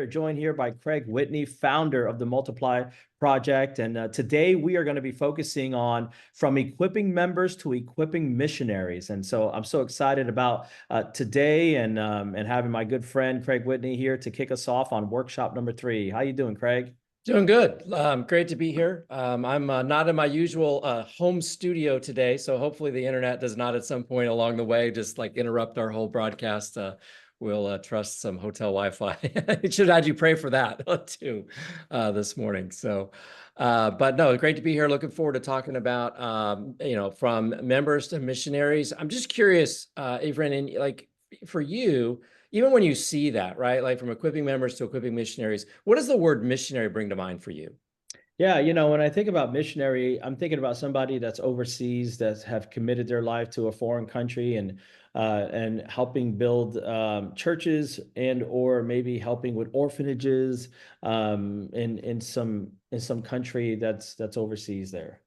joined here by Craig Whitney, founder of the Multiply Project. And today we are going to be focusing on from equipping members to equipping missionaries. And so I'm so excited about today and having my good friend Craig Whitney here to kick us off on workshop number 3. How you doing, Craig? Doing good. Great to be here. I'm not in my usual home studio today, so hopefully the internet does not at some point along the way just like interrupt our whole broadcast. We'll trust some hotel Wi-Fi. It should have had you pray for that too this morning. So, but no, great to be here. Looking forward to talking about from members to missionaries. I'm just curious, Avren, and like for you, even when you see that, right, like from equipping members to equipping missionaries, what does the word missionary bring to mind for you? Yeah, when I think about missionary, I'm thinking about somebody that's overseas that have committed their life to a foreign country and helping build churches and or maybe helping with orphanages in some country that's overseas there.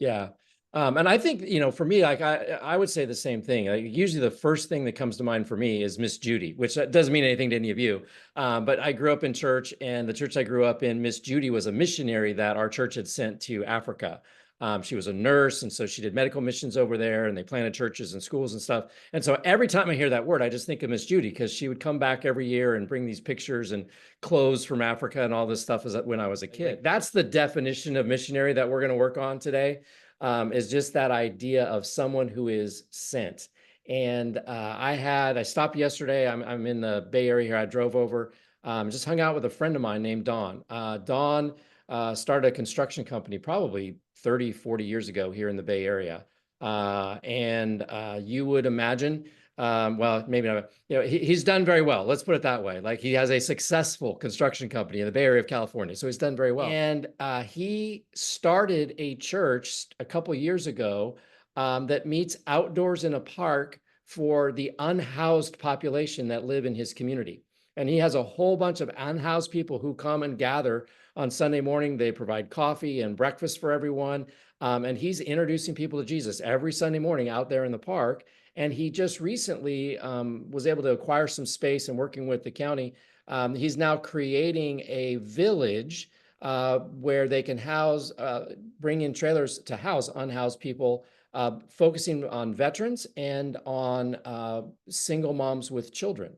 Yeah. And I think, for me, like I would say the same thing. Like, usually the first thing that comes to mind for me is Miss Judy, which doesn't mean anything to any of you. But I grew up in church, and the church I grew up in, Miss Judy was a missionary that our church had sent to Africa. She was a nurse, and so she did medical missions over there, and they planted churches and schools and stuff. And so every time I hear that word, I just think of Miss Judy, because she would come back every year and bring these pictures and clothes from Africa and all this stuff when I was a kid. That's the definition of missionary that we're going to work on today. Is just that idea of someone who is sent. And I stopped yesterday. I'm in the Bay Area here. I drove over, just hung out with a friend of mine named Dawn. Dawn started a construction company probably 30, 40 years ago here in the Bay Area. And you would imagine, well, maybe not, he's done very well. Let's put it that way. Like, he has a successful construction company in the Bay Area of California. So he's done very well. And he started a church a couple of years ago that meets outdoors in a park for the unhoused population that live in his community. And he has a whole bunch of unhoused people who come and gather on Sunday morning. They provide coffee and breakfast for everyone. And he's introducing people to Jesus every Sunday morning out there in the park. And he just recently was able to acquire some space, and working with the county, he's now creating a village where they can bring in trailers to house unhoused people, focusing on veterans and on single moms with children.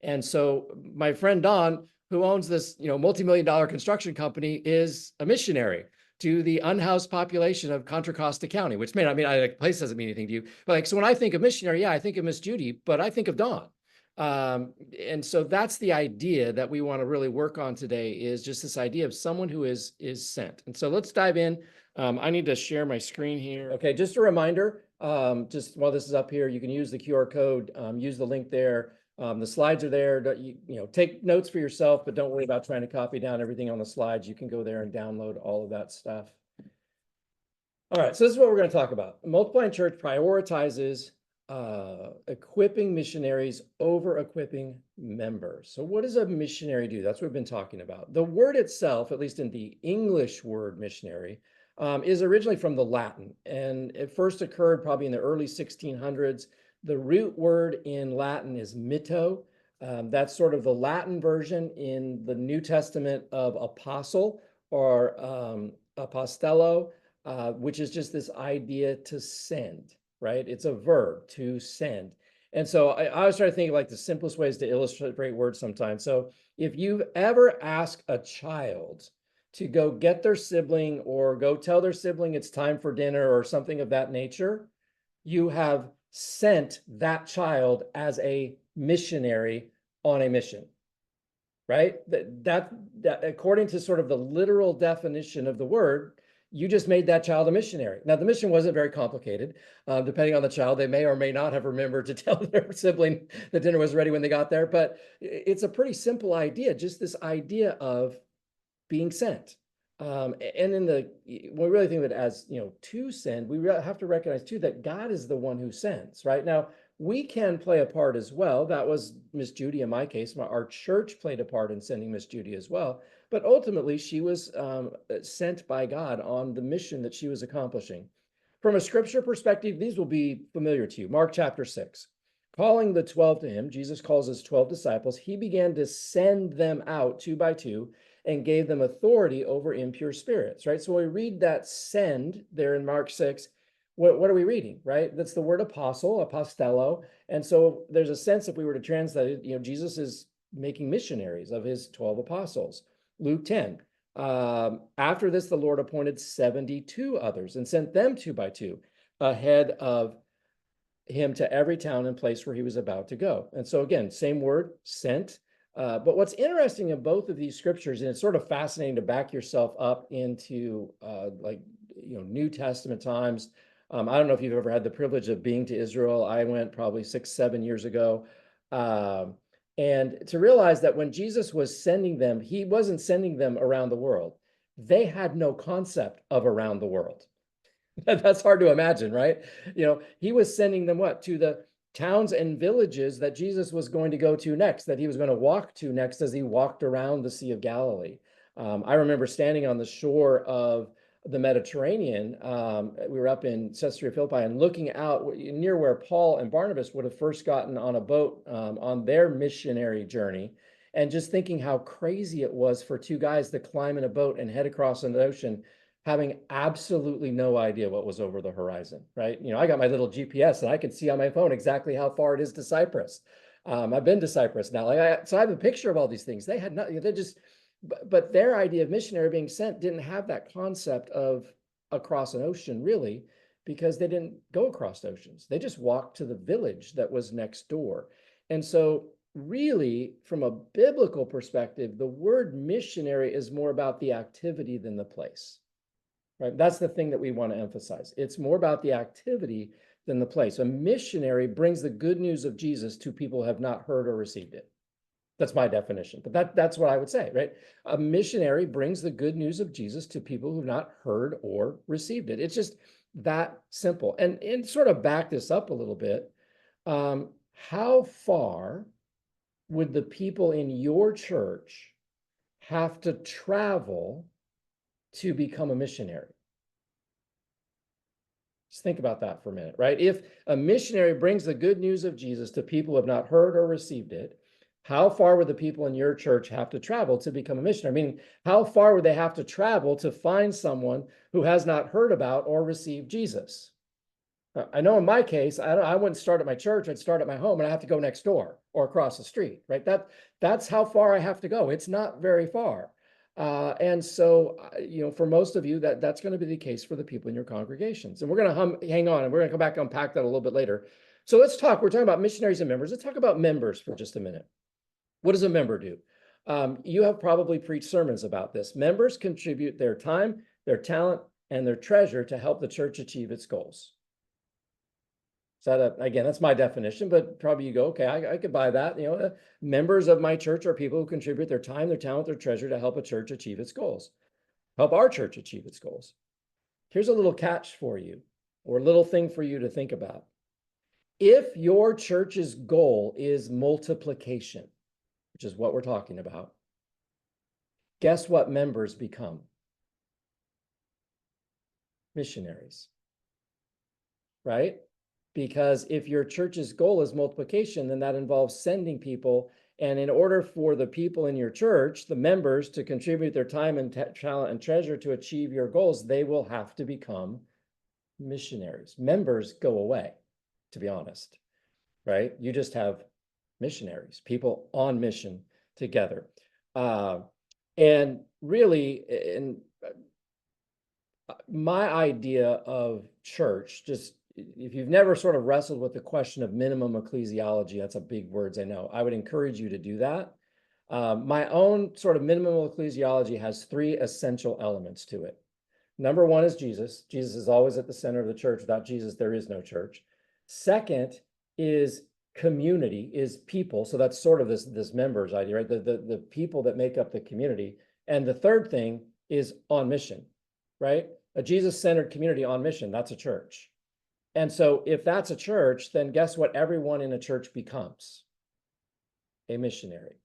And so my friend Don, who owns this multi-million-dollar construction company, is a missionary to the unhoused population of Contra Costa County, which may not mean, the place doesn't mean anything to you. But like, so when I think of missionary, yeah, I think of Miss Judy, but I think of Dawn. And so that's the idea that we want to really work on today, is just this idea of someone who is sent. And so let's dive in. I need to share my screen here. Okay, just a reminder, just while this is up here, you can use the QR code, use the link there. The slides are there. Take notes for yourself, but don't worry about trying to copy down everything on the slides. You can go there and download all of that stuff. All right, so this is what we're going to talk about. Multiplying Church prioritizes equipping missionaries over equipping members. So what does a missionary do? That's what we've been talking about. The word itself, at least in the English word missionary, is originally from the Latin, and it first occurred probably in the early 1600s. The root word in Latin is mitto. That's sort of the Latin version in the New Testament of apostle, or apostello, which is just this idea to send, right? It's a verb, to send. And so I always try to think of like the simplest ways to illustrate words sometimes. So if you've ever asked a child to go get their sibling, or go tell their sibling it's time for dinner or something of that nature, you have sent that child as a missionary on a mission, right? That according to sort of the literal definition of the word, you just made that child a missionary. Now, the mission wasn't very complicated. Depending on the child, they may or may not have remembered to tell their sibling the dinner was ready when they got there, but it's a pretty simple idea, just this idea of being sent. And when we really think of it as, to send, we really have to recognize too that God is the one who sends, right? Now, we can play a part as well. That was Miss Judy in my case. Our church played a part in sending Miss Judy as well. But ultimately, she was sent by God on the mission that she was accomplishing. From a scripture perspective, these will be familiar to you. Mark chapter 6. calling the 12 to him, Jesus calls his 12 disciples, he began to send them out 2 by 2 and gave them authority over impure spirits, right? So when we read that send there in Mark 6, what are we reading, right? That's the word apostle, apostello. And so there's a sense, if we were to translate it, Jesus is making missionaries of his 12 apostles. Luke 10, after this, the Lord appointed 72 others and sent them 2 by 2 ahead of him to every town and place where he was about to go. And so again, same word, sent. But what's interesting in both of these scriptures, and it's sort of fascinating to back yourself up into New Testament times. I don't know if you've ever had the privilege of being to Israel. I went probably 6-7 years ago. And to realize that when Jesus was sending them, he wasn't sending them around the world. They had no concept of around the world. That's hard to imagine, right? He was sending them what? To the towns and villages that Jesus was going to go to next, that he was going to walk to next as he walked around the Sea of Galilee. I remember standing on the shore of the Mediterranean. We were up in Caesarea Philippi and looking out near where Paul and Barnabas would have first gotten on a boat on their missionary journey, and just thinking how crazy it was for 2 guys to climb in a boat and head across an ocean, having absolutely no idea what was over the horizon, right? I got my little GPS and I can see on my phone exactly how far it is to Cyprus. I've been to Cyprus now. So I have a picture of all these things. They had nothing. But their idea of missionary being sent didn't have that concept of across an ocean, really, because they didn't go across oceans. They just walked to the village that was next door. And so really, from a biblical perspective, the word missionary is more about the activity than the place. Right? That's the thing that we want to emphasize. It's more about the activity than the place. A missionary brings the good news of Jesus to people who have not heard or received it. That's my definition, but that's what I would say, right? A missionary brings the good news of Jesus to people who've not heard or received it. It's just that simple. And sort of back this up a little bit, how far would the people in your church have to travel to become a missionary? Just think about that for a minute, right? If a missionary brings the good news of Jesus to people who have not heard or received it, how far would the people in your church have to travel to become a missionary? Meaning, how far would they have to travel to find someone who has not heard about or received Jesus? I know in my case, I wouldn't start at my church. I'd start at my home, and I have to go next door or across the street, right? That's how far I have to go. It's not very far. And so, for most of you, that's going to be the case for the people in your congregations. And we're going to hang on, and we're going to come back and unpack that a little bit later. So let's talk. We're talking about missionaries and members. Let's talk about members for just a minute. What does a member do? You have probably preached sermons about this. Members contribute their time, their talent, and their treasure to help the church achieve its goals. So again, that's my definition, but probably you go, okay, I could buy that. Members of my church are people who contribute their time, their talent, their treasure to help a church achieve its goals, help our church achieve its goals. Here's a little catch for you, or a little thing for you to think about. If your church's goal is multiplication, which is what we're talking about, guess what members become? Missionaries, right? Because if your church's goal is multiplication, then that involves sending people. And in order for the people in your church, the members, to contribute their time and talent and treasure to achieve your goals, they will have to become missionaries. Members go away, to be honest, right? You just have missionaries, people on mission together. And really, my idea of church, just if you've never sort of wrestled with the question of minimum ecclesiology, that's a big word, I know. I would encourage you to do that. My own sort of minimum ecclesiology has 3 essential elements to it. Number 1 is Jesus. Jesus is always at the center of the church. Without Jesus, there is no church. Second is community, is people. So that's sort of this members idea, right? The people that make up the community. And the third thing is on mission, right? A Jesus-centered community on mission, that's a church. And so if that's a church, then guess what everyone in a church becomes? A missionary.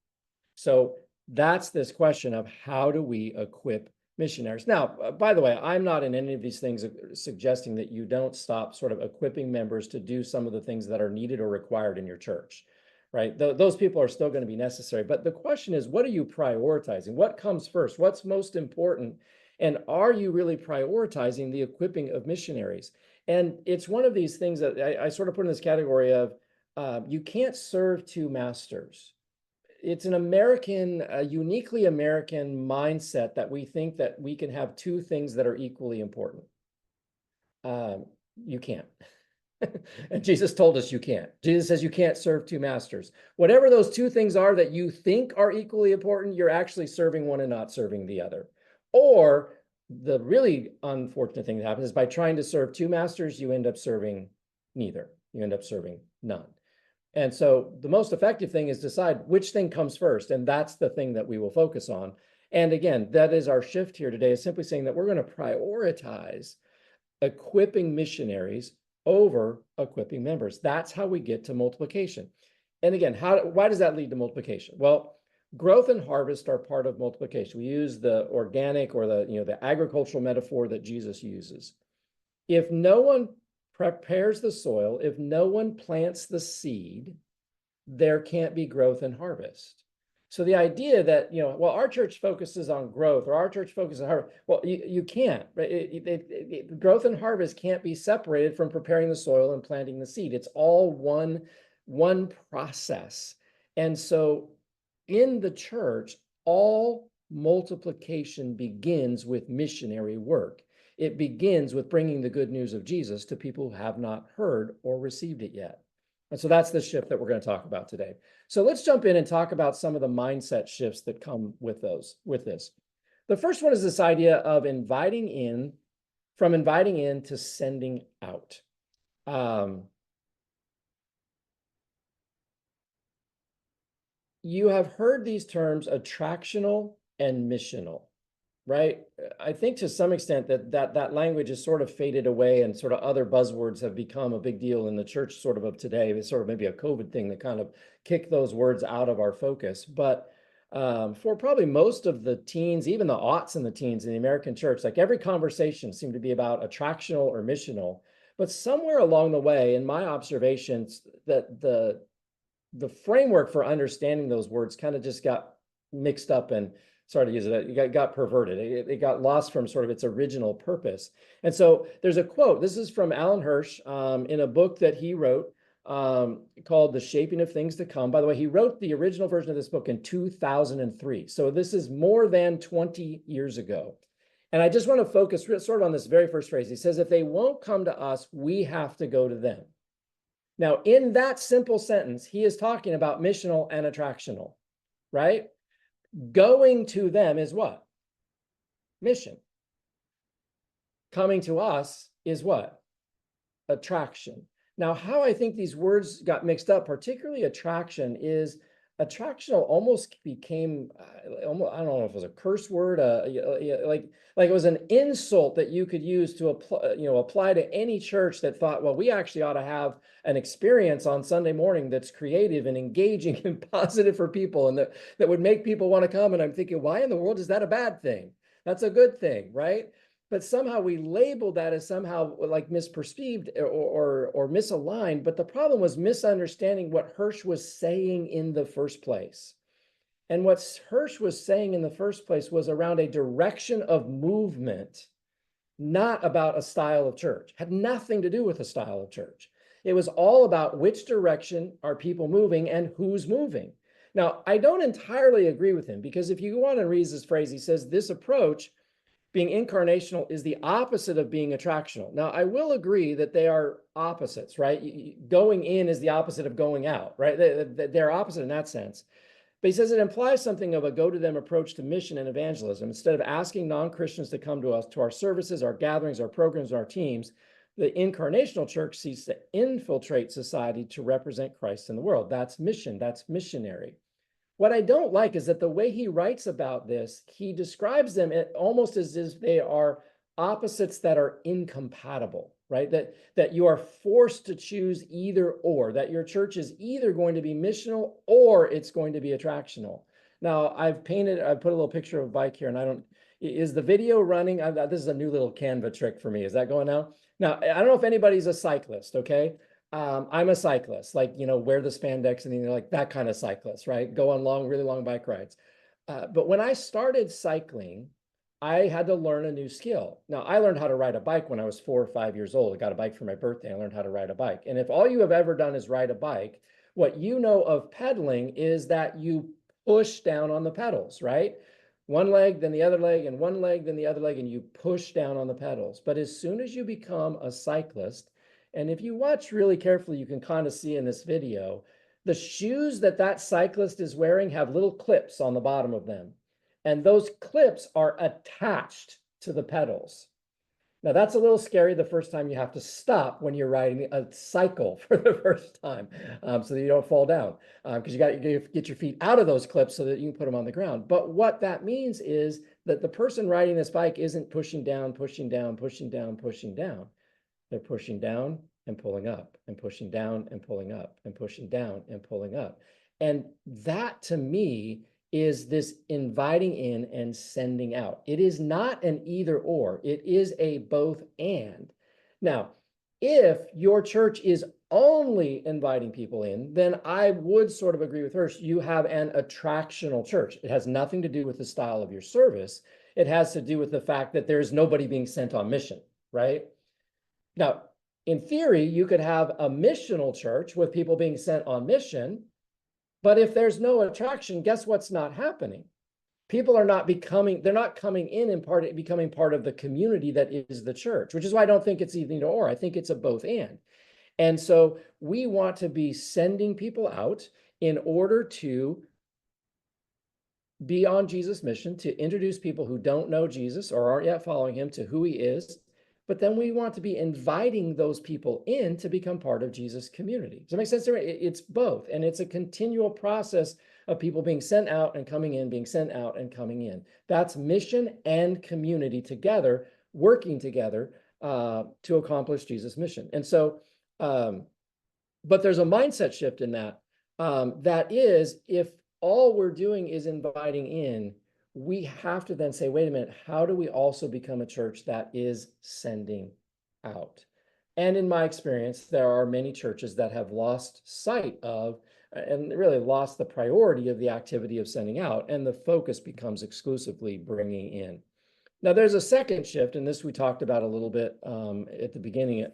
So that's this question of how do we equip missionaries. Now, by the way, I'm not in any of these things suggesting that you don't stop sort of equipping members to do some of the things that are needed or required in your church, right? Those people are still going to be necessary. But the question is, what are you prioritizing? What comes first? What's most important? And are you really prioritizing the equipping of missionaries? And it's one of these things that I sort of put in this category of you can't serve two masters. It's an uniquely American mindset that we think that we can have two things that are equally important. You can't. And Jesus told us you can't. Jesus says you can't serve two masters. Whatever those two things are that you think are equally important, you're actually serving one and not serving the other. Or the really unfortunate thing that happens is by trying to serve two masters, you end up serving neither. You end up serving none. And so the most effective thing is decide which thing comes first. And that's the thing that we will focus on. And again, that is our shift here today, is simply saying that we're going to prioritize equipping missionaries over equipping members. That's how we get to multiplication. And again, why does that lead to multiplication? Well, growth and harvest are part of multiplication. We use the organic or the agricultural metaphor that Jesus uses. If no one prepares the soil, if no one plants the seed, there can't be growth and harvest. So the idea that, well, our church focuses on growth or our church focuses on harvest, well, you can't, right? Growth and harvest can't be separated from preparing the soil and planting the seed. It's all one process. And so in the church, all multiplication begins with missionary work. It begins with bringing the good news of Jesus to people who have not heard or received it yet. And so that's the shift that we're going to talk about today. So let's jump in and talk about some of the mindset shifts that come with this. The first one is this idea of inviting in to sending out. You have heard these terms attractional and missional, right? I think to some extent that language has sort of faded away and sort of other buzzwords have become a big deal in the church sort of today. It's sort of maybe a COVID thing that kind of kicked those words out of our focus. But for probably most of the teens, even the aughts and the teens in the American church, like every conversation seemed to be about attractional or missional. But somewhere along the way, in my observations, that the framework for understanding those words kind of just got mixed up and sorry to use it, it got perverted. It got lost from sort of its original purpose. And so there's a quote. This is from Alan Hirsch in a book that he wrote called The Shaping of Things to Come. By the way, he wrote the original version of this book in 2003. So this is more than 20 years ago. And I just want to focus sort of on this very first phrase. He says, if they won't come to us, we have to go to them. Now, in that simple sentence, he is talking about missional and attractional, right? Going to them is what? Mission. Coming to us is what? Attraction. Now, how I think these words got mixed up, particularly attraction, is attractional almost became, I don't know if it was a curse word, like it was an insult that you could use to apply to any church that thought, well, we actually ought to have an experience on Sunday morning that's creative and engaging and positive for people, and that would make people want to come. And I'm thinking, why in the world is that a bad thing? That's a good thing, right? But somehow we labeled that as somehow like misperceived or misaligned. But the problem was misunderstanding what Hirsch was saying in the first place. And what Hirsch was saying in the first place was around a direction of movement, not about a style of church. Had nothing to do with a style of church. It was all about which direction are people moving and who's moving. Now, I don't entirely agree with him, because if you go on and read this phrase, he says this approach, being incarnational, is the opposite of being attractional. Now, I will agree that they are opposites, right? Going in is the opposite of going out, right? They're opposite in that sense. But he says it implies something of a go-to-them approach to mission and evangelism. Instead of asking non-Christians to come to us, to our services, our gatherings, our programs, our teams, the incarnational church seeks to infiltrate society to represent Christ in the world. That's mission. That's missionary. What I don't like is that the way he writes about this, he describes them almost as if they are opposites that are incompatible, right? That you are forced to choose either or, that your church is either going to be missional or it's going to be attractional. Now, I've put a little picture of a bike here, and Is the video running? This is a new little Canva trick for me. Is that going now? Now, I don't know if anybody's a cyclist, okay? I'm a cyclist, like, wear the spandex and like that kind of cyclist, right? Go on really long bike rides. But when I started cycling, I had to learn a new skill. Now, I learned how to ride a bike when I was 4 or 5 years old. I got a bike for my birthday. I learned how to ride a bike. And if all you have ever done is ride a bike, what you know of pedaling is that you push down on the pedals, right? One leg, then the other leg, and one leg, then the other leg, and you push down on the pedals. But as soon as you become a cyclist, and if you watch really carefully, you can kind of see in this video, the shoes that that cyclist is wearing have little clips on the bottom of them. And those clips are attached to the pedals. Now, that's a little scary the first time you have to stop when you're riding a cycle for the first time, so that you don't fall down, because you got to get your feet out of those clips so that you can put them on the ground. But what that means is that the person riding this bike isn't pushing down, pushing down, pushing down, pushing down. They're pushing down and pulling up and pushing down and pulling up and pushing down and pulling up. And that to me is this inviting in and sending out. It is not an either or, it is a both and. Now, if your church is only inviting people in, then I would sort of agree with her. You have an attractional church. It has nothing to do with the style of your service. It has to do with the fact that there is nobody being sent on mission, right? Now, in theory, you could have a missional church with people being sent on mission, but if there's no attraction, guess what's not happening? People are not they're not coming in and becoming part of the community that is the church, which is why I don't think it's either or. I think it's a both and. And so we want to be sending people out in order to be on Jesus' mission, to introduce people who don't know Jesus or aren't yet following him to who he is. But then we want to be inviting those people in to become part of Jesus' community. Does that make sense? It's both. And it's a continual process of people being sent out and coming in, being sent out and coming in. That's mission and community together, working together to accomplish Jesus' mission. And so, but there's a mindset shift in that. That is, if all we're doing is inviting in, we have to then say, wait a minute, how do we also become a church that is sending out? And in my experience, there are many churches that have lost sight of and really lost the priority of the activity of sending out, and the focus becomes exclusively bringing in. Now, there's a second shift, and this we talked about a little bit at the beginning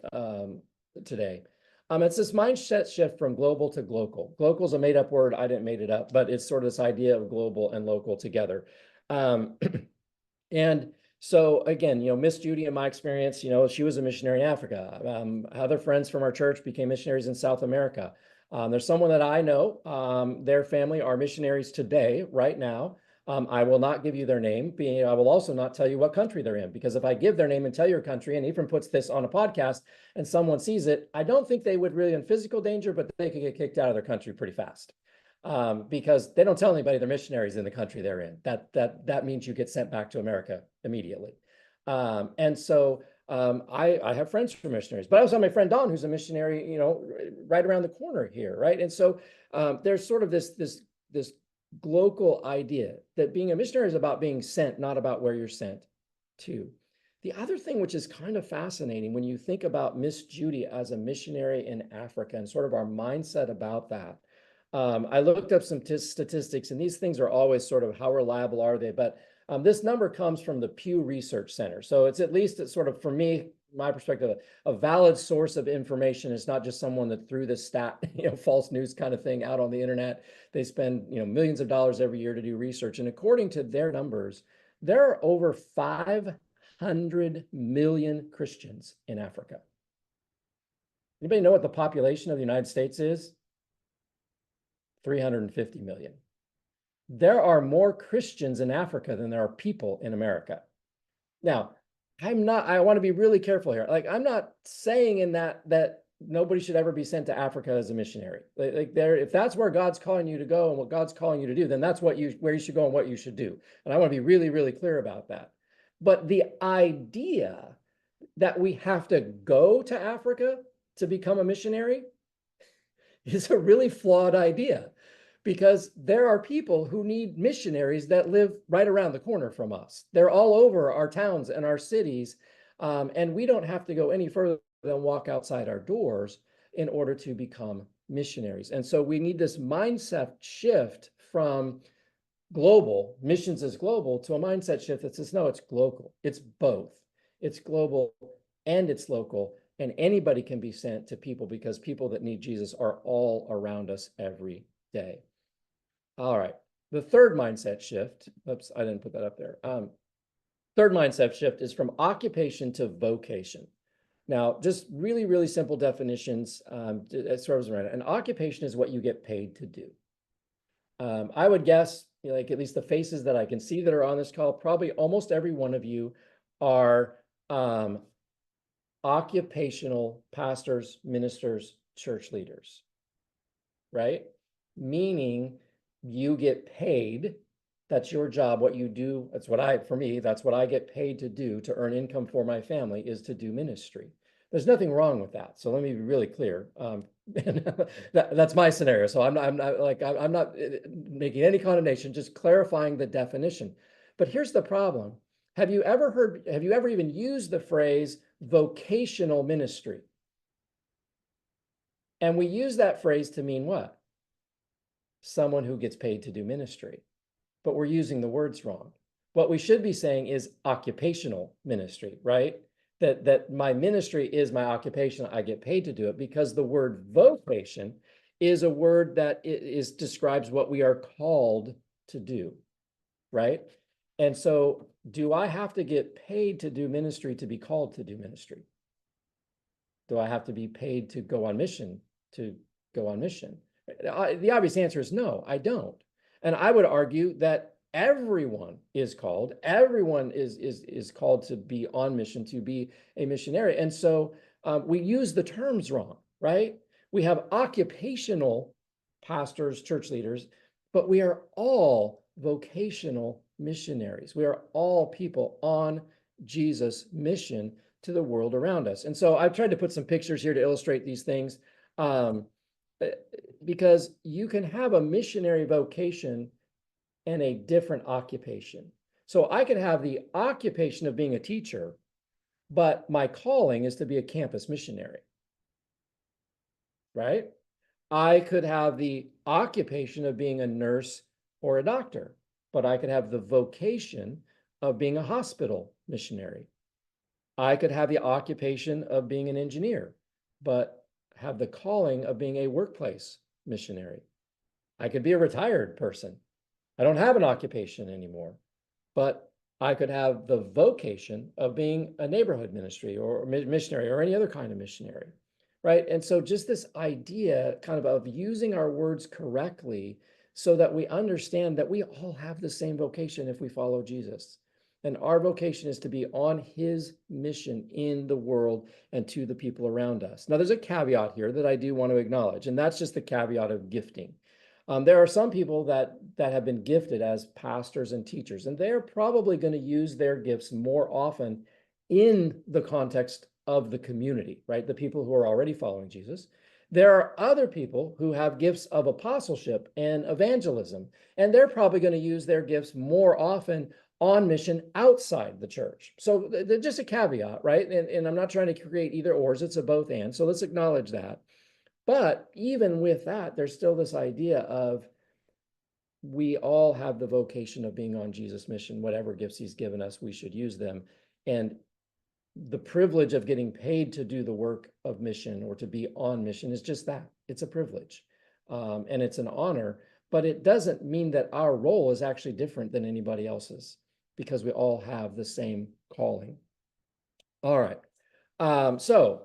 today. It's this mindset shift from global to local. Local is a made-up word. I didn't make it up, but it's sort of this idea of global and local together. And so again, Miss Judy, in my experience, she was a missionary in Africa. Other friends from our church became missionaries in South America. There's someone that I know, their family are missionaries today, right now. I will not give you their name. I will also not tell you what country they're in, because if I give their name and tell your country, and Ephraim puts this on a podcast and someone sees it, I don't think they would really in physical danger, but they could get kicked out of their country pretty fast. Because they don't tell anybody they're missionaries in the country they're in. That means you get sent back to America immediately. And so I have friends who are missionaries, but I also have my friend Don, who's a missionary, right around the corner here, right? And so there's sort of this global idea that being a missionary is about being sent, not about where you're sent to. The other thing, which is kind of fascinating when you think about Miss Judy as a missionary in Africa and sort of our mindset about that. I looked up some statistics, and these things are always sort of how reliable are they, but this number comes from the Pew Research Center. So it's at least sort of, for me, my perspective, a valid source of information. It's not just someone that threw this stat, false news kind of thing out on the internet. They spend, millions of dollars every year to do research. And according to their numbers, there are over 500 million Christians in Africa. Anybody know what the population of the United States is? 350 million. There are more Christians in Africa than there are people in America. Now, I want to be really careful here. Like, I'm not saying in that nobody should ever be sent to Africa as a missionary. If that's where God's calling you to go and what God's calling you to do, then that's where you should go and what you should do. And I want to be really, really clear about that. But the idea that we have to go to Africa to become a missionary is a really flawed idea, because there are people who need missionaries that live right around the corner from us. They're all over our towns and our cities, and we don't have to go any further than walk outside our doors in order to become missionaries. And so we need this mindset shift from global, missions is global, to a mindset shift that says, no, it's global. It's both. It's global and it's local. And anybody can be sent to people, because people that need Jesus are all around us every day. All right. The third mindset shift, oops, I didn't put that up there. Third mindset shift is from occupation to vocation. Now, just really, really simple definitions. As far as an occupation is what you get paid to do. I would guess, like, at least the faces that I can see that are on this call, probably almost every one of you are occupational pastors, ministers, church leaders, right? Meaning you get paid. That's your job. What you do, that's what that's what I get paid to do to earn income for my family, is to do ministry. There's nothing wrong with that. So let me be really clear. That's my scenario. So I'm not making any condemnation, just clarifying the definition. But here's the problem. Have you ever even used the phrase vocational ministry? And we use that phrase to mean what? Someone who gets paid to do ministry. But we're using the words wrong. What we should be saying is occupational ministry, right? That my ministry is my occupation. I get paid to do it, because the word vocation is a word that describes what we are called to do, right? And so, do I have to get paid to do ministry to be called to do ministry? Do I have to be paid to go on mission to go on mission? The obvious answer is no, I don't. And I would argue that everyone is called. Everyone is called to be on mission, to be a missionary. And so we use the terms wrong, right? We have occupational pastors, church leaders, but we are all vocational missionaries. We are all people on Jesus' mission to the world around us. And so I've tried to put some pictures here to illustrate these things, because you can have a missionary vocation and a different occupation. So I could have the occupation of being a teacher, but my calling is to be a campus missionary, right? I could have the occupation of being a nurse or a doctor, but I could have the vocation of being a hospital missionary. I could have the occupation of being an engineer, but have the calling of being a workplace missionary. I could be a retired person. I don't have an occupation anymore, but I could have the vocation of being a neighborhood ministry or missionary or any other kind of missionary, right? And so just this idea kind of using our words correctly so that we understand that we all have the same vocation if we follow Jesus. And our vocation is to be on his mission in the world and to the people around us. Now, there's a caveat here that I do want to acknowledge, and that's just the caveat of gifting. There are some people that have been gifted as pastors and teachers, and they're probably going to use their gifts more often in the context of the community, right? The people who are already following Jesus. There are other people who have gifts of apostleship and evangelism, and they're probably going to use their gifts more often on mission outside the church. So just a caveat, right? And I'm not trying to create either ors, it's a both and. So let's acknowledge that. But even with that, there's still this idea of we all have the vocation of being on Jesus' mission. Whatever gifts he's given us, we should use them. And the privilege of getting paid to do the work of mission or to be on mission is just that. It's a privilege. And it's an honor, but it doesn't mean that our role is actually different than anybody else's, because we all have the same calling. All right. So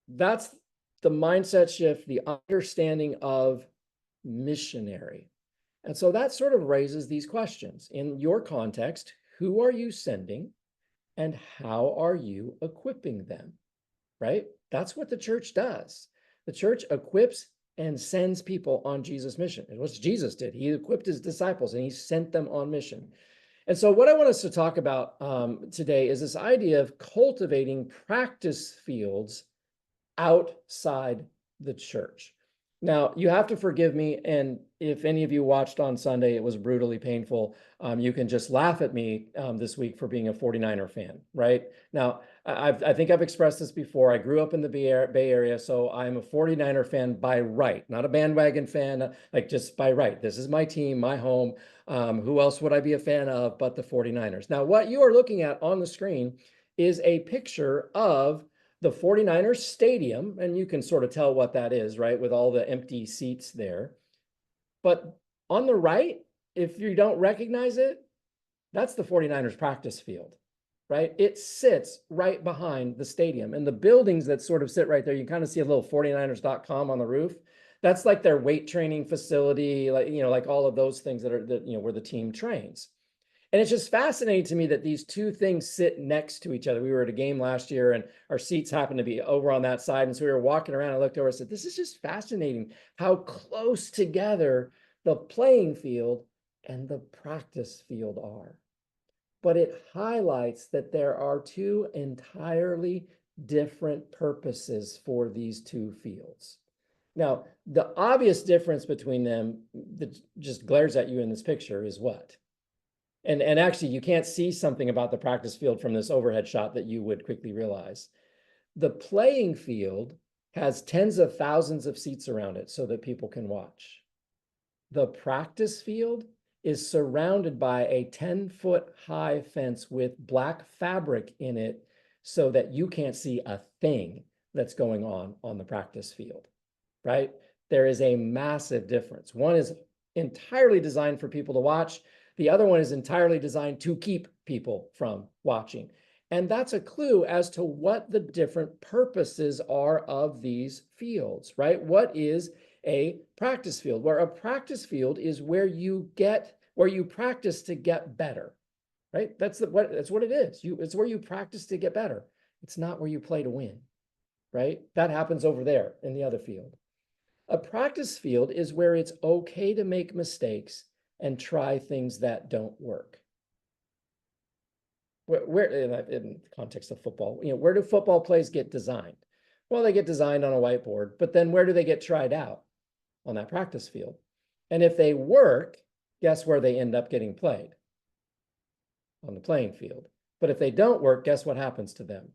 that's the mindset shift, the understanding of missionary. And so that sort of raises these questions. In your context, who are you sending and how are you equipping them, right? That's what the church does. The church equips and sends people on Jesus' mission. And what Jesus did, he equipped his disciples and he sent them on mission. And so what I want us to talk about today is this idea of cultivating practice fields outside the church. Now, you have to forgive me, and if any of you watched on Sunday, it was brutally painful. You can just laugh at me this week for being a 49er fan, right? Now, I think I've expressed this before. I grew up in the Bay Area, so I'm a 49er fan by right, not a bandwagon fan, like just by right. This is my team, my home. Who else would I be a fan of but the 49ers? Now, what you are looking at on the screen is a picture of the 49ers stadium, and you can sort of tell what that is, right, with all the empty seats there. But on the right, if you don't recognize it, that's the 49ers practice field, right? It sits right behind the stadium. And the buildings that sort of sit right there, you kind of see a little 49ers.com on the roof. That's like their weight training facility, like, like all of those things that are, where the team trains. And it's just fascinating to me that these two things sit next to each other. We were at a game last year and our seats happened to be over on that side. And so we were walking around and looked over and said, this is just fascinating how close together the playing field and the practice field are. But it highlights that there are two entirely different purposes for these two fields. Now, the obvious difference between them that just glares at you in this picture is what? And actually, you can't see something about the practice field from this overhead shot that you would quickly realize. The playing field has tens of thousands of seats around it so that people can watch. The practice field is surrounded by a 10-foot high fence with black fabric in it so that you can't see a thing that's going on the practice field, right? There is a massive difference. One is entirely designed for people to watch. The other one is entirely designed to keep people from watching. And that's a clue as to what the different purposes are of these fields, right? What is a practice field? Where a practice field is where you practice to get better, right? That's what it is. It's where you practice to get better. It's not where you play to win, right? That happens over there in the other field. A practice field is where it's okay to make mistakes and try things that don't work. Where in the context of football, where do football plays get designed? Well, they get designed on a whiteboard, but then where do they get tried out? On that practice field. And if they work, guess where they end up getting played? On the playing field. But if they don't work, guess what happens to them?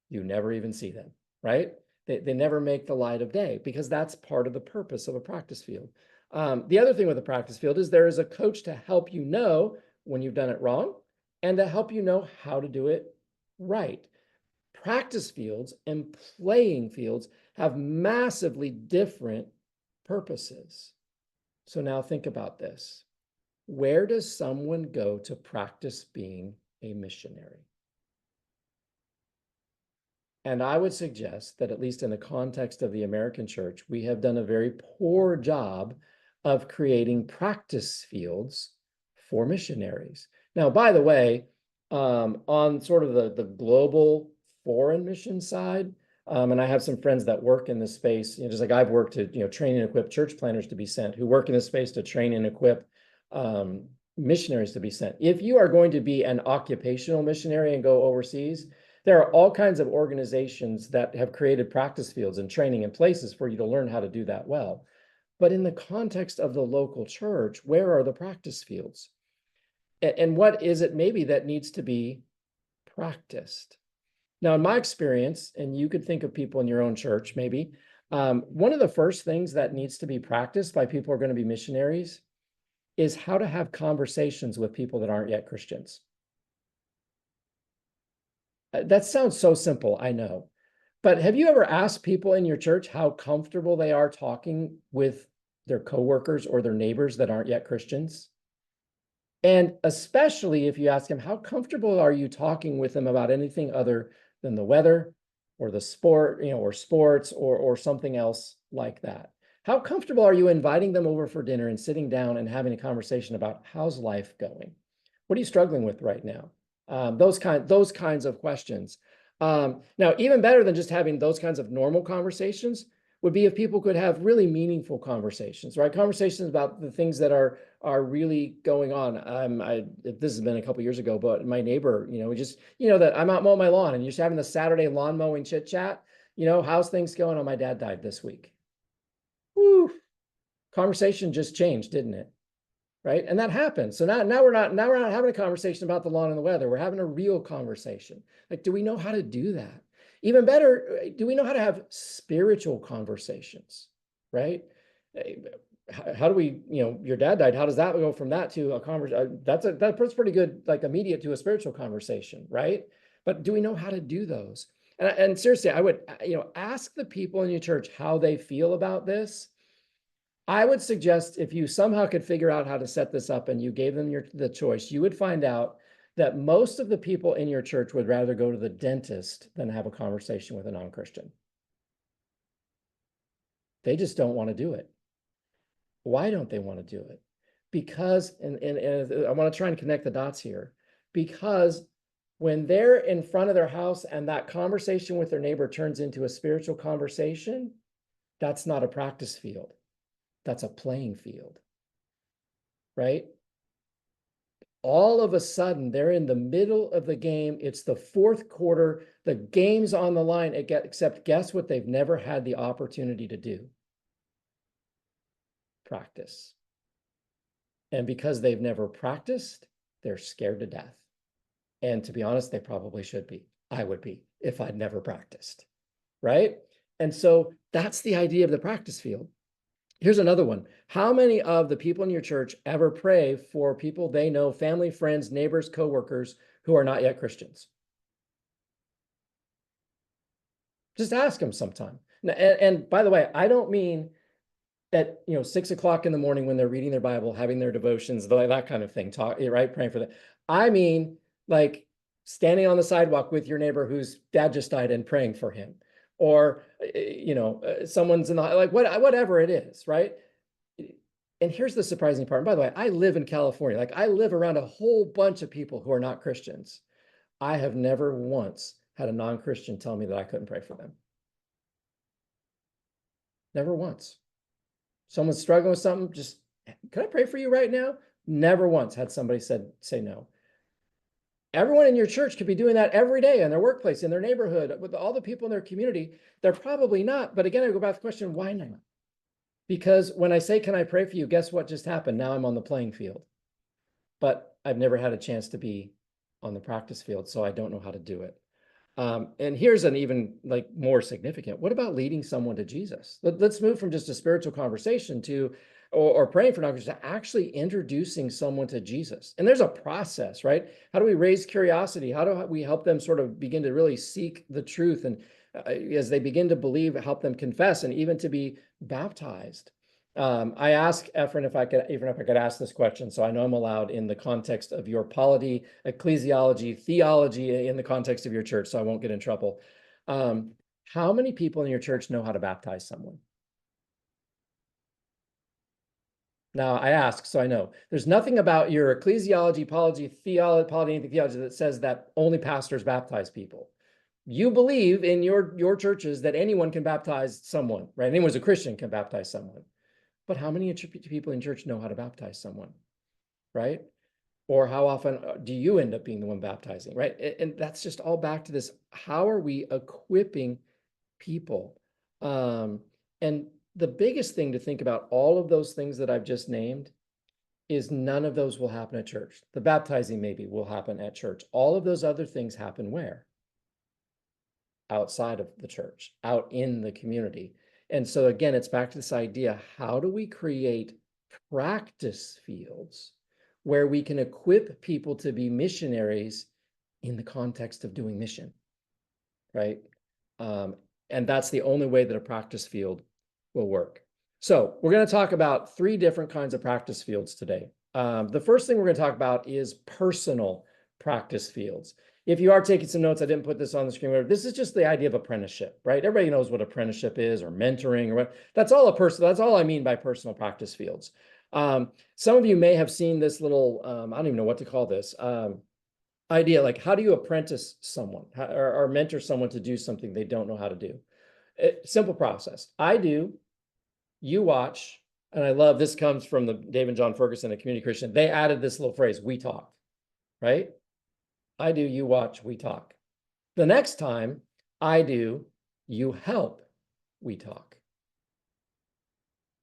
You never even see them, right? They never make the light of day because that's part of the purpose of a practice field. The other thing with a practice field is there is a coach to help you know when you've done it wrong and to help you know how to do it right. Practice fields and playing fields have massively different purposes. So now think about this. Where does someone go to practice being a missionary? And I would suggest that, at least in the context of the American church, we have done a very poor job of creating practice fields for missionaries. Now, by the way, on sort of the global foreign mission side, and I have some friends that work in this space, just like I've worked to train and equip church planners to be sent, who work in this space to train and equip missionaries to be sent. If you are going to be an occupational missionary and go overseas, there are all kinds of organizations that have created practice fields and training and places for you to learn how to do that well. But in the context of the local church, where are the practice fields? And what is it maybe that needs to be practiced? Now, in my experience, and you could think of people in your own church, maybe, one of the first things that needs to be practiced by people who are going to be missionaries is how to have conversations with people that aren't yet Christians. That sounds so simple, I know. But have you ever asked people in your church how comfortable they are talking with their coworkers or their neighbors that aren't yet Christians? And especially if you ask them, how comfortable are you talking with them about anything other than the weather or the sport, or sports or something else like that? How comfortable are you inviting them over for dinner and sitting down and having a conversation about how's life going? What are you struggling with right now? Those kinds of questions. Now, even better than just having those kinds of normal conversations would be if people could have really meaningful conversations, right? Conversations about the things that are really going on. This has been a couple years ago, but my neighbor, that I'm out mowing my lawn and you're just having the Saturday lawn mowing chit chat. How's things going? Oh, my dad died this week. whew, conversation just changed, didn't it? Right? And that happens. So now we're not having a conversation about the lawn and the weather. We're having a real conversation. Like, do we know how to do that? Even better, do we know how to have spiritual conversations? Right? How do we, your dad died. How does that go from that to a conversation? That's pretty good, like immediate to a spiritual conversation, right? But do we know how to do those? And seriously, I would, ask the people in your church how they feel about this. I would suggest if you somehow could figure out how to set this up and you gave them the choice, you would find out that most of the people in your church would rather go to the dentist than have a conversation with a non-Christian. They just don't want to do it. Why don't they want to do it? Because, and I want to try and connect the dots here, because when they're in front of their house and that conversation with their neighbor turns into a spiritual conversation, that's not a practice field. That's a playing field, right? All of a sudden, they're in the middle of the game. It's the fourth quarter. The game's on the line, except guess what they've never had the opportunity to do? Practice. And because they've never practiced, they're scared to death. And to be honest, they probably should be. I would be if I'd never practiced, right? And so that's the idea of the practice field. Here's another one. How many of the people in your church ever pray for people they know, family, friends, neighbors, coworkers who are not yet Christians? Just ask them sometime. And by the way, I don't mean at 6 o'clock in the morning when they're reading their Bible, having their devotions, that kind of thing, right? Praying for them. I mean, like standing on the sidewalk with your neighbor whose dad just died and praying for him. Or, someone's in the, like, whatever it is, right? And here's the surprising part. And by the way, I live in California. Like, I live around a whole bunch of people who are not Christians. I have never once had a non-Christian tell me that I couldn't pray for them. Never once. Someone's struggling with something, just, can I pray for you right now? Never once had somebody say no. Everyone in your church could be doing that every day in their workplace, in their neighborhood, with all the people in their community. They're probably not. But again, I go back to the question, why not? Because when I say, can I pray for you? Guess what just happened? Now I'm on the playing field. But I've never had a chance to be on the practice field, so I don't know how to do it. And here's an even more significant. What about leading someone to Jesus? Let's move from just a spiritual conversation to, or praying for non-Christians, to actually introducing someone to Jesus. And there's a process, right? How do we raise curiosity? How do we help them sort of begin to really seek the truth? And as they begin to believe, help them confess and even to be baptized. I asked Efren if I could ask this question, so I know I'm allowed in the context of your polity, ecclesiology, theology, in the context of your church, so I won't get in trouble. How many people in your church know how to baptize someone? Now, I ask, so I know. There's nothing about your ecclesiology, polity, theology that says that only pastors baptize people. You believe in your churches that anyone can baptize someone, right? Anyone who's a Christian can baptize someone. But how many people in church know how to baptize someone, right? Or how often do you end up being the one baptizing, right? And that's just all back to this. How are we equipping people? And the biggest thing to think about all of those things that I've just named is none of those will happen at church. The baptizing maybe will happen at church. All of those other things happen where? Outside of the church, out in the community. And so again, it's back to this idea, how do we create practice fields where we can equip people to be missionaries in the context of doing mission, right? And that's the only way that a practice field will work. So we're going to talk about 3 different kinds of practice fields today. The first thing we're going to talk about is personal practice fields. If you are taking some notes, I didn't put this on the screen. This is just the idea of apprenticeship, right? Everybody knows what apprenticeship is, or mentoring, or what. That's all I mean by personal practice fields. Some of you may have seen this little, I don't even know what to call this, idea, like how do you apprentice someone or mentor someone to do something they don't know how to do? Simple process. I do, you watch, and I love, this comes from the Dave and John Ferguson, a community Christian. They added this little phrase, we talk, right? I do, you watch, we talk. The next time, I do, you help, we talk.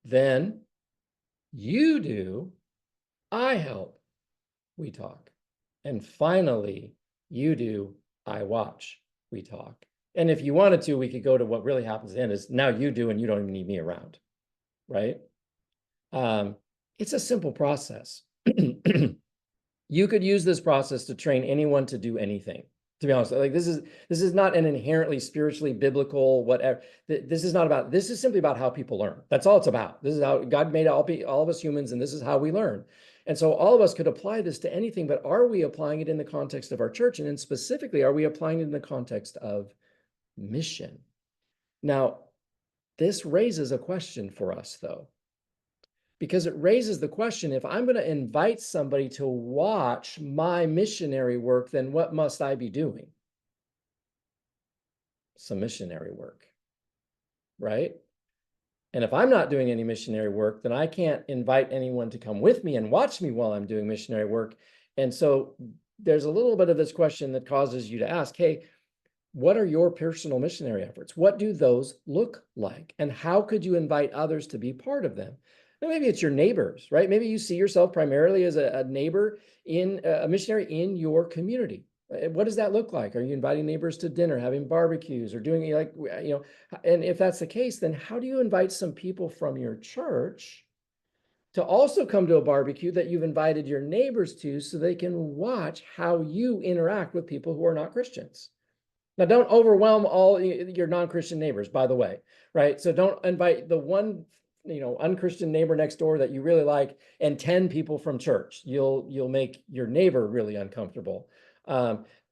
Then you do, I help, we talk. And finally, you do, I watch, we talk. And if you wanted to, we could go to what really happens then is now you do, and you don't even need me around, right? Um, it's a simple process. You could use this process to train anyone to do anything. To be honest, like this is not an inherently spiritually biblical whatever. This is not about. This is simply about how people learn. That's all it's about. This is how God made all of us humans, and this is how we learn. And so all of us could apply this to anything, but are we applying it in the context of our church? And then specifically, are we applying it in the context of mission? Now, this raises a question for us, though, because it raises the question, if I'm going to invite somebody to watch my missionary work, then what must I be doing? Some missionary work, right? And if I'm not doing any missionary work, then I can't invite anyone to come with me and watch me while I'm doing missionary work. And so there's a little bit of this question that causes you to ask, hey, what are your personal missionary efforts? What do those look like? And how could you invite others to be part of them? Now, maybe it's your neighbors, right? Maybe you see yourself primarily as a neighbor in a missionary in your community. What does that look like? Are you inviting neighbors to dinner, having barbecues, or doing like, and if that's the case, then how do you invite some people from your church to also come to a barbecue that you've invited your neighbors to so they can watch how you interact with people who are not Christians? Now, don't overwhelm all your non-Christian neighbors, by the way, right? So don't invite the one, unchristian neighbor next door that you really like and 10 people from church. You'll make your neighbor really uncomfortable.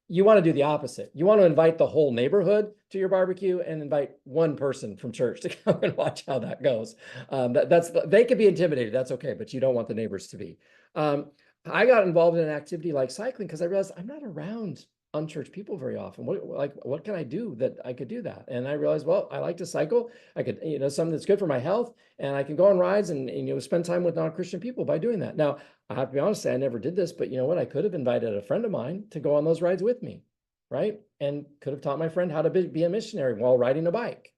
You want to do the opposite. You want to invite the whole neighborhood to your barbecue and invite one person from church to come and watch how that goes. They could be intimidated. That's okay, but you don't want the neighbors to be. I got involved in an activity like cycling because I realized I'm not around unchurched people very often. What can I do that I could do that? And I realized, well, I like to cycle. I could, something that's good for my health, and I can go on rides and spend time with non-Christian people by doing that. Now, I have to be honest, I never did this, but you know what? I could have invited a friend of mine to go on those rides with me, right? And could have taught my friend how to be a missionary while riding a bike.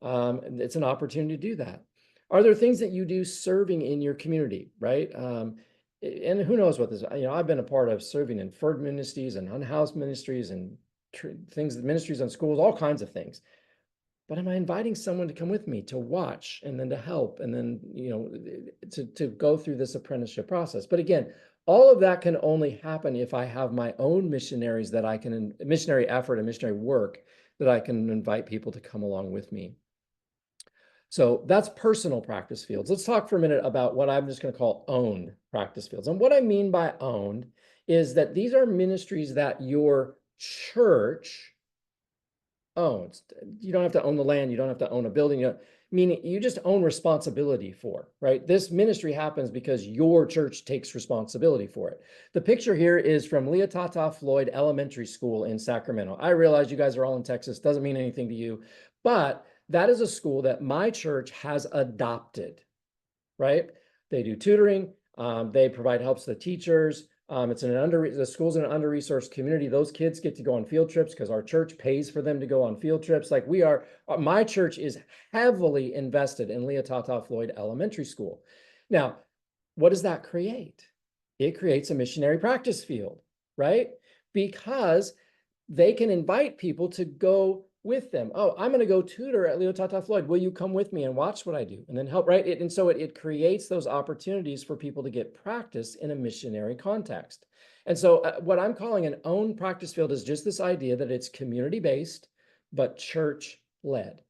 It's an opportunity to do that. Are there things that you do serving in your community, right? And who knows what this, I've been a part of serving in FERD ministries and unhoused ministries and ministries on schools, all kinds of things. But am I inviting someone to come with me to watch and then to help and then, to go through this apprenticeship process? But again, all of that can only happen if I have my own missionary effort and missionary work that I can invite people to come along with me. So that's personal practice fields. Let's talk for a minute about what I'm just going to call owned practice fields. And what I mean by owned is that these are ministries that your church owns. You don't have to own the land. You don't have to own a building. Meaning you just own responsibility for, right? This ministry happens because your church takes responsibility for it. The picture here is from Leotata Floyd Elementary School in Sacramento. I realize you guys are all in Texas. Doesn't mean anything to you, but that is a school that my church has adopted, right? They do tutoring. They provide helps to the teachers. The school's in an under-resourced community. Those kids get to go on field trips because our church pays for them to go on field trips. Like my church is heavily invested in Leotata Floyd Elementary School. Now, what does that create? It creates a missionary practice field, right? Because they can invite people to go with them. Oh, I'm going to go tutor at Leotata Floyd. Will you come with me and watch what I do and then help, right? And so it creates those opportunities for people to get practice in a missionary context. And so what I'm calling an own practice field is just this idea that it's community-based, but church-led.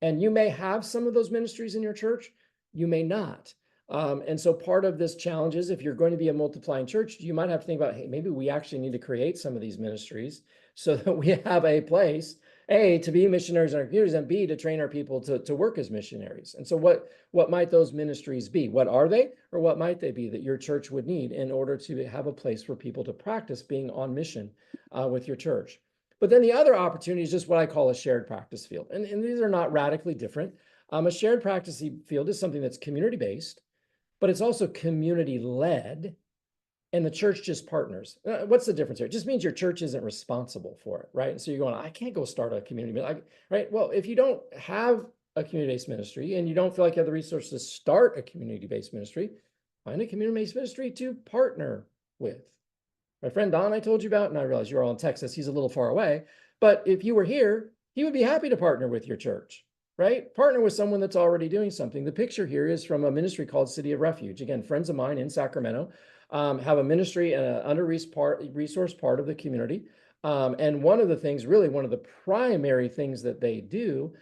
And you may have some of those ministries in your church, you may not. And so part of this challenge is if you're going to be a multiplying church, you might have to think about, hey, maybe we actually need to create some of these ministries so that we have a place, A, to be missionaries in our communities, and B, to train our people to work as missionaries. And so what might those ministries be? What are they, or what might they be that your church would need in order to have a place for people to practice being on mission with your church? But then the other opportunity is just what I call a shared practice field. And these are not radically different. A shared practice field is something that's community-based, but it's also community-led, and the church just partners. What's the difference here? It just means your church isn't responsible for it, right? And so you're going, I can't go start a community, right? Well, if you don't have a community-based ministry and you don't feel like you have the resources to start a community-based ministry, find a community-based ministry to partner with. My friend Don, I told you about, and I realize you're all in Texas, he's a little far away, but if you were here, he would be happy to partner with your church, right? Partner with someone that's already doing something. The picture here is from a ministry called City of Refuge. Again, friends of mine in Sacramento have a ministry and an under-resourced part of the community. And one of the things, really one of the primary things that they do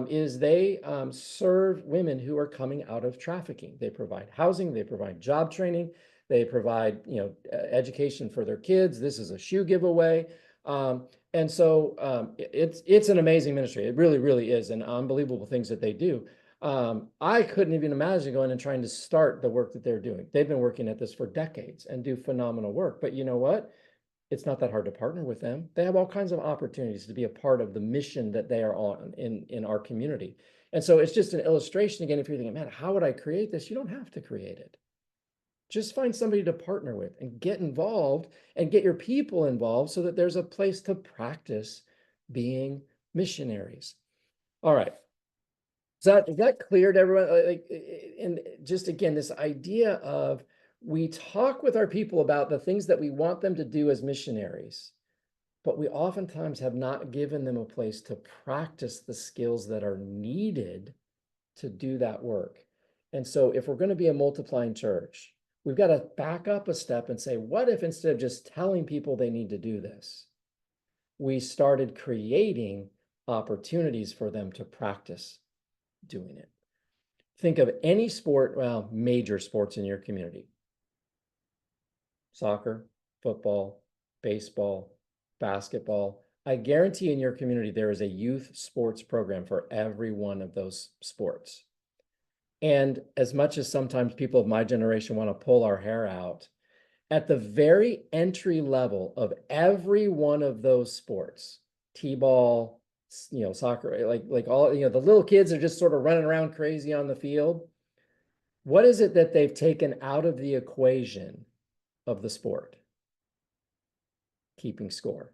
is they serve women who are coming out of trafficking. They provide housing, they provide job training, they provide, education for their kids. This is a shoe giveaway. And so it's an amazing ministry. It really, really is, and unbelievable things that they do. I couldn't even imagine going and trying to start the work that they're doing. They've been working at this for decades and do phenomenal work. But you know what? It's not that hard to partner with them. They have all kinds of opportunities to be a part of the mission that they are on in our community. And so it's just an illustration. Again, if you're thinking, man, how would I create this? You don't have to create it. Just find somebody to partner with and get involved and get your people involved so that there's a place to practice being missionaries. All right. Is that clear to everyone? And just again, this idea of we talk with our people about the things that we want them to do as missionaries, but we oftentimes have not given them a place to practice the skills that are needed to do that work. And so if we're going to be a multiplying church, we've got to back up a step and say, what if instead of just telling people they need to do this, we started creating opportunities for them to practice doing it? Think of any sport, well, major sports in your community. Soccer, football, baseball, basketball. I guarantee in your community there is a youth sports program for every one of those sports. And as much as sometimes people of my generation want to pull our hair out, at the very entry level of every one of those sports, t-ball, soccer, like all, the little kids are just sort of running around crazy on the field. What is it that they've taken out of the equation of the sport? Keeping score.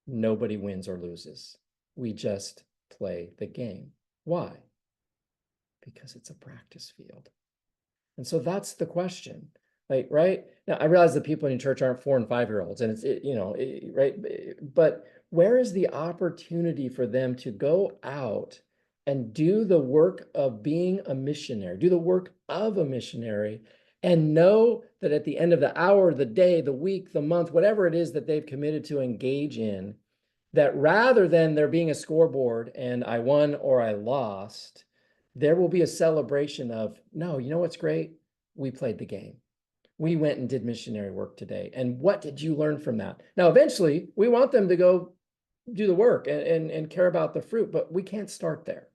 Nobody wins or loses. We just play the game. Why? Because it's a practice field. And so that's the question. Right now, I realize that people in church aren't 4 and 5-year-olds, and right? But where is the opportunity for them to go out and do the work of being a missionary, do the work of a missionary, and know that at the end of the hour, the day, the week, the month, whatever it is that they've committed to engage in, that rather than there being a scoreboard and I won or I lost, there will be a celebration of, no, you know what's great? We played the game. We went and did missionary work today. And what did you learn from that? Now, eventually, we want them to go do the work and care about the fruit, but we can't start there.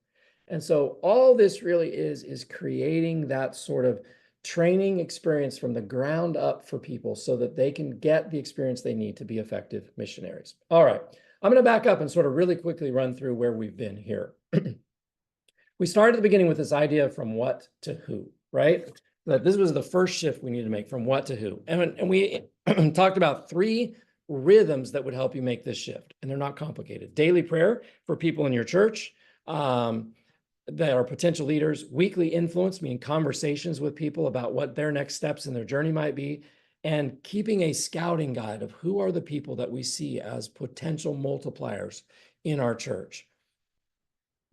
And so all this really is creating that sort of training experience from the ground up for people so that they can get the experience they need to be effective missionaries. All right, I'm going to back up and sort of really quickly run through where we've been here. We started at the beginning with this idea from what to who, right? That this was the first shift we needed to make from what to who. And we talked about 3 rhythms that would help you make this shift. And they're not complicated. Daily prayer for people in your church that are potential leaders. Weekly influence, meaning conversations with people about what their next steps in their journey might be. And keeping a scouting guide of who are the people that we see as potential multipliers in our church.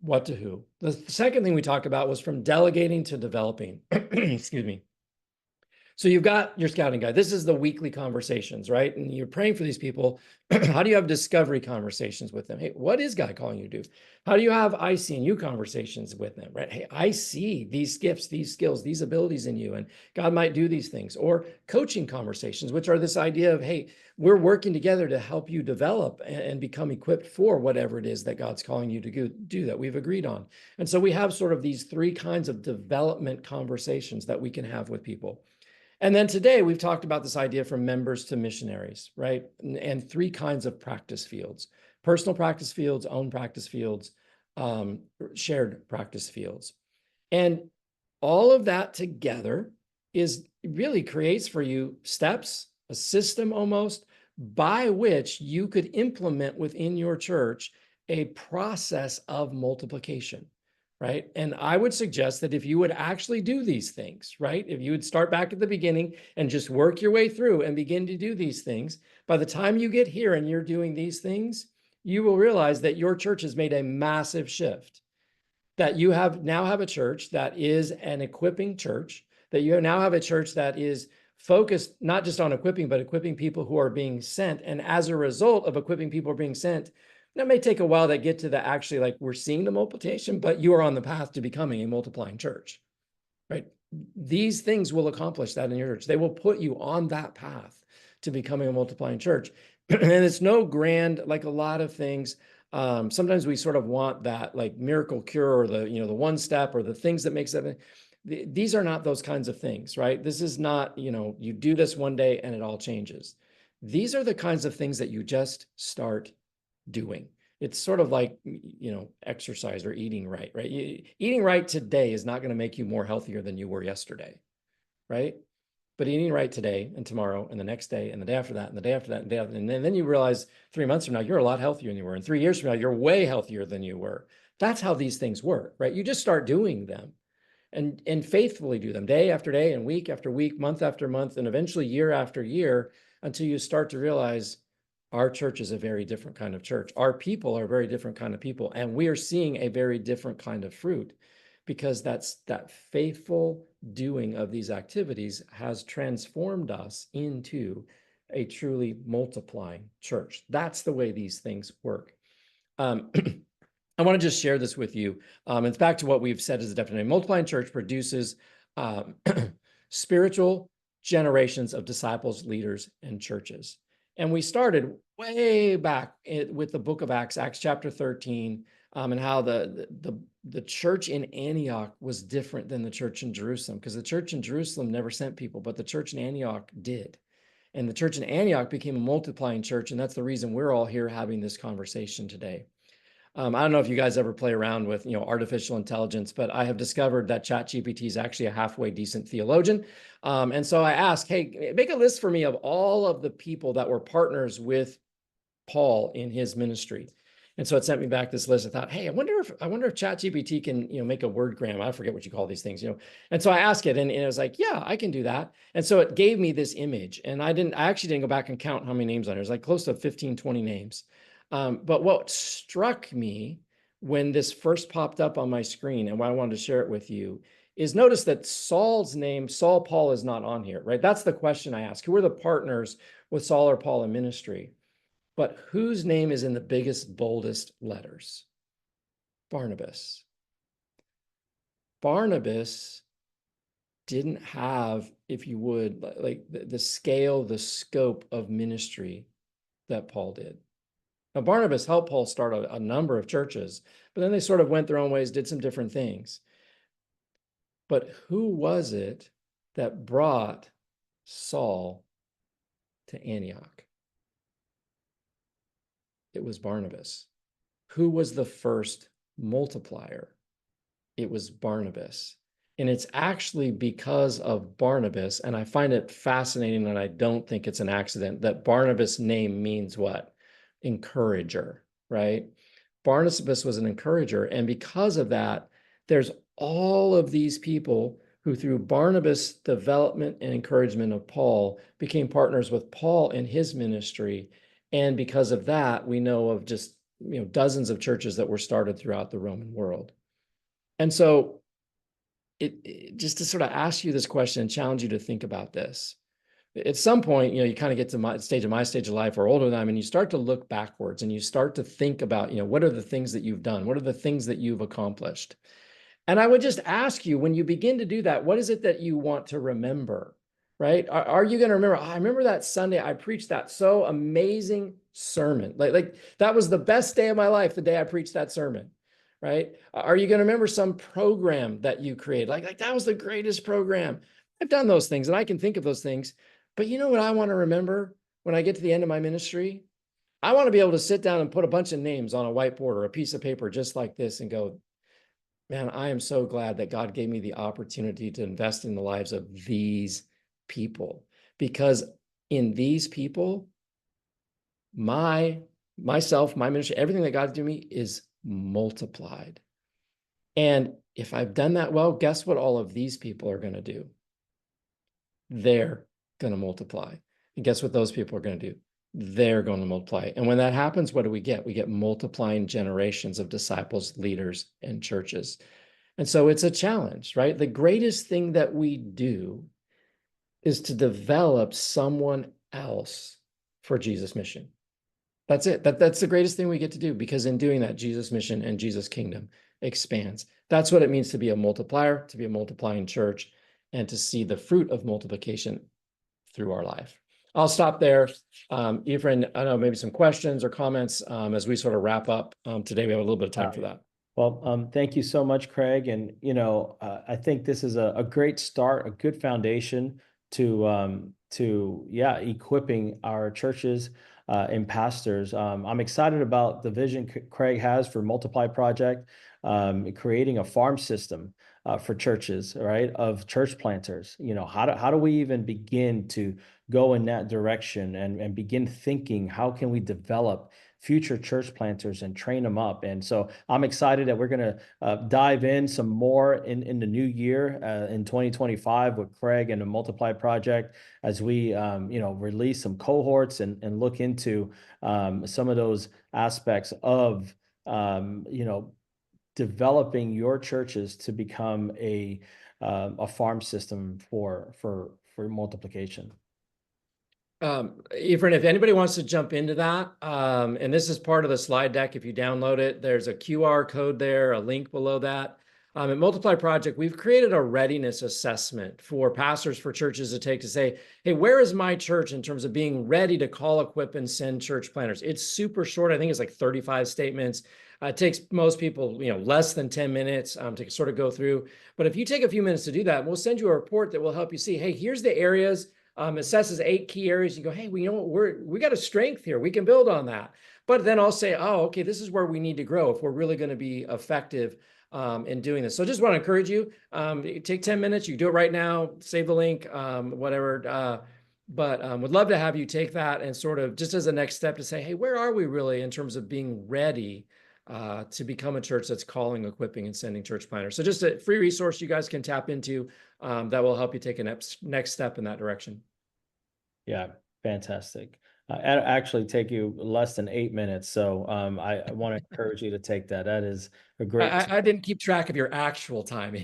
What to who. The second thing we talked about was from delegating to developing. Excuse me. So you've got your scouting guide. This is the weekly conversations, right? And you're praying for these people. How do you have discovery conversations with them? Hey, what is God calling you to do? How do you have I see in you conversations with them, right? Hey, I see these gifts, these skills, these abilities in you, and God might do these things. Or coaching conversations, which are this idea of, hey, we're working together to help you develop and become equipped for whatever it is that God's calling you to do that we've agreed on. And so we have sort of these 3 kinds of development conversations that we can have with people. And then today we've talked about this idea from members to missionaries, right? And 3 kinds of practice fields: personal practice fields, own practice fields, shared practice fields. And all of that together really creates for you steps, a system almost, by which you could implement within your church a process of multiplication, right? And I would suggest that if you would actually do these things, right? If you would start back at the beginning and just work your way through and begin to do these things, by the time you get here and you're doing these things, you will realize that your church has made a massive shift, that you now have a church that is an equipping church, that you now have a church that is focused not just on equipping, but equipping people who are being sent. And as a result of equipping people who are being sent, that may take a while to get to the actually, like, we're seeing the multiplication, but you are on the path to becoming a multiplying church, right? These things will accomplish that in your church. They will put you on that path to becoming a multiplying church. And it's no grand, like a lot of things. Sometimes we sort of want that like miracle cure, or the, the one step, or the things that makes that. These are not those kinds of things, right? This is not, you do this one day and it all changes. These are the kinds of things that you just start doing. It's sort of like, exercise or eating right, right? Eating right today is not going to make you more healthier than you were yesterday, right? But eating right today and tomorrow and the next day and the day after that and the day after that and the day after, and then you realize 3 months from now, you're a lot healthier than you were. And 3 years from now, you're way healthier than you were. That's how these things work, right? You just start doing them and faithfully do them day after day and week after week, month after month, and eventually year after year, until you start to realize our church is a very different kind of church. Our people are a very different kind of people. And we are seeing a very different kind of fruit, because that faithful doing of these activities has transformed us into a truly multiplying church. That's the way these things work. I want to just share this with you. It's back to what we've said as a definition. Multiplying church produces spiritual generations of disciples, leaders, and churches. And we started way back with the book of Acts, Acts chapter 13, and how the church in Antioch was different than the church in Jerusalem, because the church in Jerusalem never sent people, but the church in Antioch did. And the church in Antioch became a multiplying church, and that's the reason we're all here having this conversation today. I don't know if you guys ever play around with, artificial intelligence, but I have discovered that ChatGPT is actually a halfway decent theologian. And so I asked, hey, make a list for me of all of the people that were partners with Paul in his ministry. And so it sent me back this list. I thought, hey, I wonder if ChatGPT can, make a word gram. I forget what you call these things, And so I asked it, and it was like, yeah, I can do that. And so it gave me this image, and I actually didn't go back and count how many names on it. It was like close to 15, 20 names. But what struck me when this first popped up on my screen, and why I wanted to share it with you, is notice that Saul's name, Saul Paul, is not on here, right? That's the question I ask. Who are the partners with Saul or Paul in ministry? But whose name is in the biggest, boldest letters? Barnabas. Barnabas didn't have, if you would, like the scale, the scope of ministry that Paul did. Now, Barnabas helped Paul start a number of churches, but then they sort of went their own ways, did some different things. But who was it that brought Saul to Antioch? It was Barnabas. Who was the first multiplier? It was Barnabas. And it's actually because of Barnabas, and I find it fascinating, and I don't think it's an accident, that Barnabas' name means what? Encourager, right? Barnabas was an encourager, and because of that, there's all of these people who, through Barnabas' development and encouragement of Paul, became partners with Paul in his ministry. And because of that, we know of just dozens of churches that were started throughout the Roman world. And so it just to sort of ask you this question and challenge you to think about this. At some point, you kind of get to my stage of life, or older than I'm, and you start to look backwards and you start to think about, what are the things that you've done? What are the things that you've accomplished? And I would just ask you, when you begin to do that, what is it that you want to remember, right? Are you going to remember, I remember that Sunday I preached that so amazing sermon. Like that was the best day of my life, the day I preached that sermon, right? Are you going to remember some program that you created? Like that was the greatest program. I've done those things, and I can think of those things. But you know what I want to remember when I get to the end of my ministry? I want to be able to sit down and put a bunch of names on a whiteboard or a piece of paper just like this and go, man, I am so glad that God gave me the opportunity to invest in the lives of these people, because in these people, my myself, my ministry, everything that God's given me is multiplied. And if I've done that well, guess what all of these people are going to do? They're going to multiply. And guess what those people are going to do? They're going to multiply. And when that happens, what do we get? We get multiplying generations of disciples, leaders, and churches. And so it's a challenge, right? The greatest thing that we do is to develop someone else for Jesus' mission. That's it. That's the greatest thing we get to do, because in doing that, Jesus' mission and Jesus' kingdom expands. That's what it means to be a multiplier, to be a multiplying church, and to see the fruit of multiplication through our life. I'll stop there. Ephraim, I don't know, maybe some questions or comments as we sort of wrap up. Today, we have a little bit of time for that. Well, thank you so much, Craig. And, I think this is a great start, a good foundation to equipping our churches and pastors. I'm excited about the vision Craig has for Multiply Project, creating a farm system for churches, right? Of church planters. How do we even begin to go in that direction and begin thinking, how can we develop future church planters and train them up? And so I'm excited that we're going to dive in some more in the new year in 2025 with Craig and the Multiply Project, as we release some cohorts and look into some of those aspects of developing your churches to become a farm system for multiplication. Ephraim, if anybody wants to jump into that, and this is part of the slide deck, if you download it, there's a QR code there, a link below that. At Multiply Project, we've created a readiness assessment for pastors, for churches to take, to say, hey, where is my church in terms of being ready to call, equip, and send church planters? It's super short. I think it's like 35 statements. It takes most people, less than 10 minutes to sort of go through. But if you take a few minutes to do that, we'll send you a report that will help you see, hey, here's the areas. Assesses 8 key areas. You go, hey, we got a strength here. We can build on that. But then I'll say, oh, okay, this is where we need to grow if we're really going to be effective in doing this. So just want to encourage you, take 10 minutes. You can do it right now, save the link, whatever. But would love to have you take that and sort of just as a next step to say, hey, where are we really in terms of being ready to become a church that's calling, equipping, and sending church planters? So just a free resource you guys can tap into that will help you take a next step in that direction. Yeah, fantastic. It'll actually take you less than 8 minutes. So I want to encourage you to take that. That is a great. I didn't keep track of your actual time.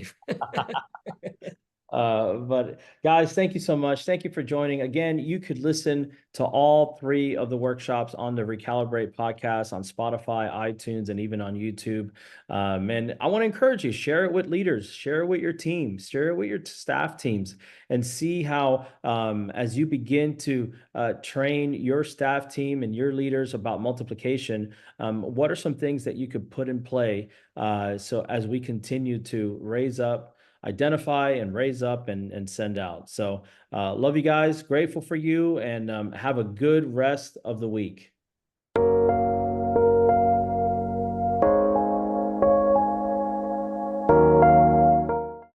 But guys, thank you so much. Thank you for joining. Again, you could listen to all 3 of the workshops on the Recalibrate podcast on Spotify, iTunes, and even on YouTube. And I want to encourage you, share it with leaders, share it with your teams, share it with your staff teams, and see how, as you begin to train your staff team and your leaders about multiplication, what are some things that you could put in play so as we continue to identify and raise up and send out. So love you guys, grateful for you, and have a good rest of the week.